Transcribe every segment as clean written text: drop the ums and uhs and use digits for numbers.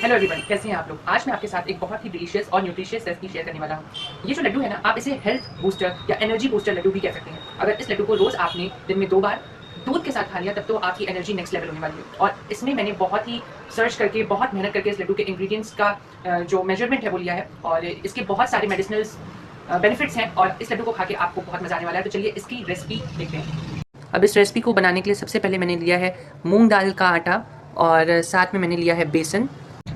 Hello everyone, कैसे हैं आप लोग। आज मैं आपके साथ एक बहुत ही डिलीशियस और न्यूट्रिशियस रेसिपी शेयर करने वाला हूँ। ये जो लड्डू है ना, आप इसे हेल्थ बूस्टर या एनर्जी बूस्टर लड्डू भी कह सकते हैं। अगर इस लड्डू को रोज़ आपने दिन में 2 बार दूध के साथ खा लिया, तब तो आपकी एनर्जी नेक्स्ट लेवल होने वाली है। और इसमें मैंने बहुत ही सर्च करके, बहुत मेहनत करके इस लड्डू के इंग्रेडिएंट्स का जो मेजरमेंट है वो लिया है, और इसके बहुत सारे मेडिसिनल बेनिफिट्स हैं, और इस लड्डू को खा के आपको बहुत मज़ा आने वाला है। तो चलिए इसकी रेसिपी देखते हैं। अब इस रेसिपी को बनाने के लिए सबसे पहले मैंने लिया है मूंग दाल का आटा, और साथ में मैंने लिया है बेसन।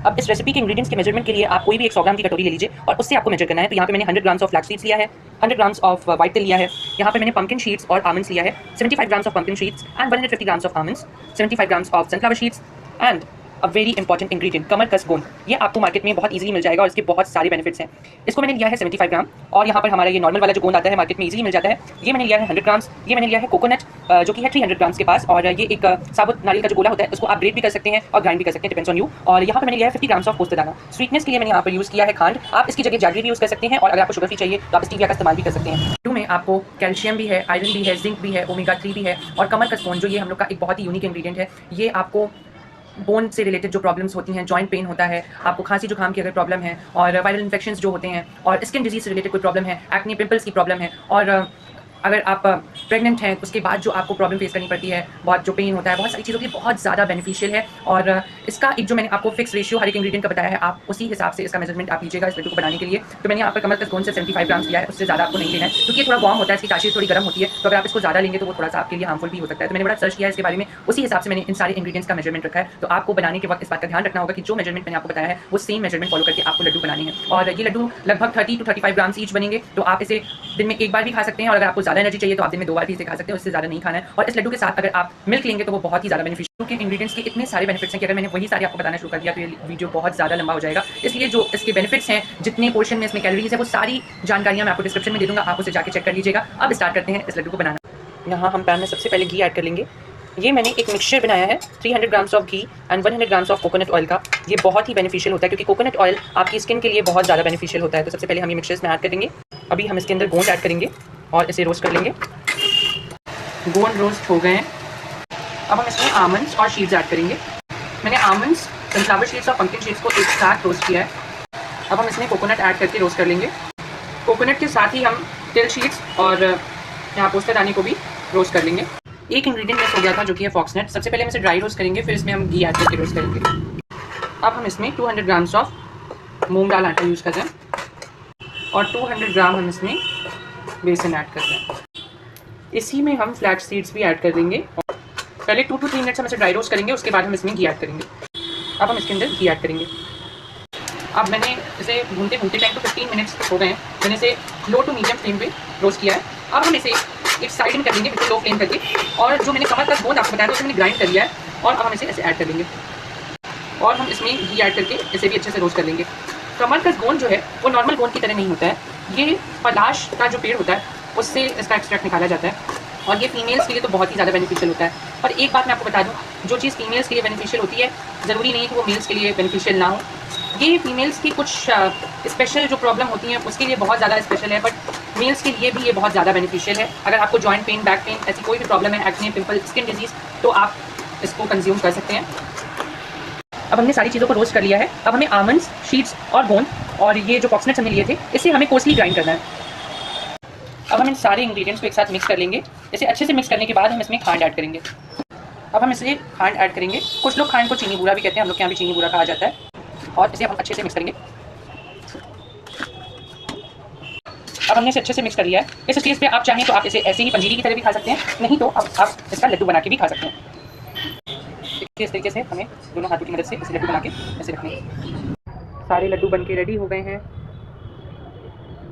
अब इस रेसिपी के इंग्रेडिएंट्स के मेजरमेंट के लिए आप कोई भी एक 100 ग्राम की कटोरी ले लीजिए और उससे आपको मेजर करना है। तो यहाँ पे मैंने 100 ग्राम्स ऑफ फ्लैक्स सीड्स लिया है, 100 ग्राम्स ऑफ व्हाइट तिल लिया है, यहाँ पे मैंने पंपकिन शीड्स और आमंड्स लिया है, 75 grams of pumpkin seeds and 150 grams of almonds, 75 grams of sunflower seeds and a very important ingredient कमरकस गोंद। ये आपको मार्केट में बहुत इजीली मिल जाएगा और इसके बहुत सारे बेनिफिट्स हैं। इसको मैंने लिया है 75 ग्राम, और यहाँ पर हमारा ये नॉर्मल वाला जो गोंद आता है मार्केट में इजीली मिल जाता है, ये मैंने लिया है 100 ग्राम्स। ये मैंने लिया है कोकोनट जो कि है 300 ग्राम्स के पास, और ये एक साबुत नारियल का जो गोला होता है, उसको आप ग्रेट भी कर सकते हैं और ग्राइंड भी कर सकते हैं, डिपेंड्स ऑन यू। और यहाँ पर मैंने लिया है 50 ग्राम्स ऑफ पोस्तादाना। स्वीटनेस के लिए मैंने यहाँ पर यूज़ किया है खांड। आप इसकी जगह जैगरी भी यूज़ कर सकते हैं, और अगर आपको शुगर फ्री चाहिए तो आप स्टीविया का इस्तेमाल भी कर सकते हैं। लड्डू में आपको कैल्शियम भी है, आयरन भी है, जिंक भी है, ओमेगा 3 भी है, और कमरकस गोंद जो ये हम लोग का एक बहुत ही यूनिक इंग्रेडिएंट है। ये आपको बोन से रिलेटेड जो प्रॉब्लम्स होती हैं, जॉइंट पेन होता है, आपको खांसी जुकाम की अगर प्रॉब्लम है, और वायरल इन्फेक्शंस जो होते हैं, और स्किन डिजीज से रिलेटेड कोई प्रॉब्लम है, एक्ने पिंपल्स की प्रॉब्लम है, और अगर आप प्रेग्नेंट हैं उसके बाद जो आपको प्रॉब्लम फेस करनी पड़ती है, बहुत जो पेन होता है, बहुत सारी चीज़ों के लिए बहुत ज़्यादा बेनिफिशियल है। और इसका एक जो मैंने आपको फिक्स रेशियो हर एक इंग्रेडिएंट का बताया है, आप उसी हिसाब से इसका मेजरमेंट आप लीजिएगा इस लड्डू को बनाने के लिए। तो मैंने यहाँ पर कमरकस गोंद से 75 ग्राम्स लिया है, उससे ज़्यादा आपको नहीं लेना है, क्योंकि ये थोड़ा वार्म होता है, इसकी तासीर थोड़ी गर्म होती है, तो अगर आप इसको ज़्यादा लेंगे तो वो थोड़ा सा आपके लिए हार्मफुल भी हो सकता है। तो मैंने बड़ा सर्च किया है इसके बारे में, उसी हिसाब से मैंने इन सारे इंग्रेडिएंट्स का मेजरमेंट रखा है। तो आपको बनाने के वक्त इस बात का ध्यान रखना होगा कि जो मेजरमेंट मैंने आपको बताया है वो सेम मेजरमेंट फॉलो करके आपको लड्डू बनाने हैं। और ये लड्डू लगभग 30 to 35 ग्राम्स ईच बनेंगे, तो आप इसे दिन में एक बार भी खा सकते हैं, और अगर आपको ज़्यादा एनर्जी चाहिए तो आप दिन में 2 बार भी इसे खा सकते हैं, उससे ज़्यादा नहीं खाना है। और इस लड्डू के साथ अगर आप मिल्क लेंगे तो वो बहुत ही ज़्यादा बेनिफिशियल के इंग्रेडिएंट्स के इतने सारे बेनिफिट्स हैं कि अगर मैंने वही सारे आपको बताना शुरू कर दिया तो ये वीडियो बहुत ज़्यादा लंबा हो जाएगा। इसलिए जो इसके बेनिफिट्स हैं, जितने पोर्शन में इसमें कैलोरीज है, वो सारी जानकारियाँ मैं आपको डिस्क्रिप्शन में दे दूँगा, आप उसे जाके चेक कर लीजिएगा। अब स्टार्ट करते हैं इस लड्डू को बनाना। यहाँ हम पैन में सबसे पहले घी ऐड कर लेंगे। ये मैंने एक मिक्सचर बनाया है 300 grams of ghee and 100 grams of coconut oil का। ये बहुत ही बेनिफिशियल होता है, क्योंकि कोकोनट ऑयल आपकी स्किन के लिए बहुत ज़्यादा बेनिफिशियल होता है। तो सबसे पहले हम ये मिक्सचर्स में ऐड करेंगे। अभी हम इसके अंदर गोंद ऐड करेंगे और इसे रोस्ट कर लेंगे। गोंद रोस्ट हो गए हैं। अब हम इसमें आमंड्स और शीड्स ऐड करेंगे। मैंने आमंड्स, सनफ्लावर शीड्स और पंपकिन शीड्स को एक साथ रोस्ट किया है। अब हम इसमें कोकोनट ऐड करके रोस्ट कर लेंगे। कोकोनट के साथ ही हम तिल शीड्स और यहाँ पोस्तादाने को भी रोस्ट कर लेंगे। एक इंग्रेडिएंट मिस हो गया था, जो कि है फॉक्सनट। सबसे पहले हम इसे ड्राई रोस्ट करेंगे, फिर इसमें हम घी ऐड करके रोस्ट करेंगे। अब हम इसमें 200 ग्राम्स ऑफ मूंग दाल आटा यूज़ कर रहे हैं, और 200 ग्राम हम इसमें बेसन ऐड कर रहे हैं। इसी में हम फ्लैक्स सीड्स भी ऐड कर देंगे। पहले 2 to 3 मिनट्स हम इसे ड्राई रोस्ट करेंगे, उसके बाद हम इसमें घी ऐड करेंगे। अब हम इसके अंदर घी ऐड करेंगे। अब मैंने इसे भूनते भूनते 10 to 15 मिनट्स हो गए हैं। मैंने इसे लो टू मीडियम फ्लेम पे रोस्ट किया है। अब हम इसे एक साइड में कर देंगे, बिल्कुल लो फ्लेम करके। और जो मैंने कमरकस गोंद आपको बताया था, उसे मैंने ग्राइंड कर लिया है, और अब हम इसे ऐसे ऐड कर देंगे, और हम इसमें घी ऐड करके इसे भी अच्छे से रोस्ट कर लेंगे। कमरकस गोंद जो है वो नॉर्मल गोंद की तरह नहीं होता है। ये पलाश का जो पेड़ होता है उससे इसका एक्सट्रैक्ट निकाला जाता है, और ये फीमेल्स के लिए तो बहुत ही ज़्यादा बेनिफिशियल होता है। और एक बात मैं आपको बता दूं, जो चीज़ फीमेल्स के लिए बेनिफिशियल होती है, ज़रूरी नहीं कि वो मेल्स के लिए बेनिफिशियल ना हो। ये फीमेल्स की कुछ स्पेशल जो प्रॉब्लम होती हैं उसके लिए बहुत ज़्यादा स्पेशल है, बट मेल्स के लिए भी ये बहुत ज़्यादा बेनिफिशियल है। अगर आपको जॉइंट पेन, बैक पेन, ऐसी कोई भी प्रॉब्लम है, एक्ने, पिंपल, स्किन डिजीज़, तो आप इसको कंज्यूम कर सकते हैं। अब हमने सारी चीज़ों को रोस्ट कर लिया है। अब हमें आमंड्स, शीड्स और गोंद और ये जो कॉक्सनट्स हमने लिए थे, इसे हमें कोर्सली ग्राइंड करना है। अब हम इन सारे इंग्रेडिएंट्स को एक साथ मिक्स कर लेंगे। इसे अच्छे से मिक्स करने के बाद हम इसमें खांड ऐड करेंगे। अब हम इसे खांड ऐड करेंगे। कुछ लोग खांड को चीनी बूरा भी कहते हैं, हम लोग के यहाँ भी चीनी बूरा कहा जाता है। और इसे हम अच्छे से मिक्स करेंगे। अब हमने इसे अच्छे से मिक्स कर लिया है। इस स्टेज पे आप चाहें तो आप इसे ऐसे ही पंजीरी की तरह भी खा सकते हैं, नहीं तो अब आप इसका लड्डू बना के भी खा सकते हैं। इस तरीके से हमें दोनों हाथों की मदद से इसे लड्डू बना के ऐसे रखने हैं। सारे लड्डू बन के रेडी हो गए हैं।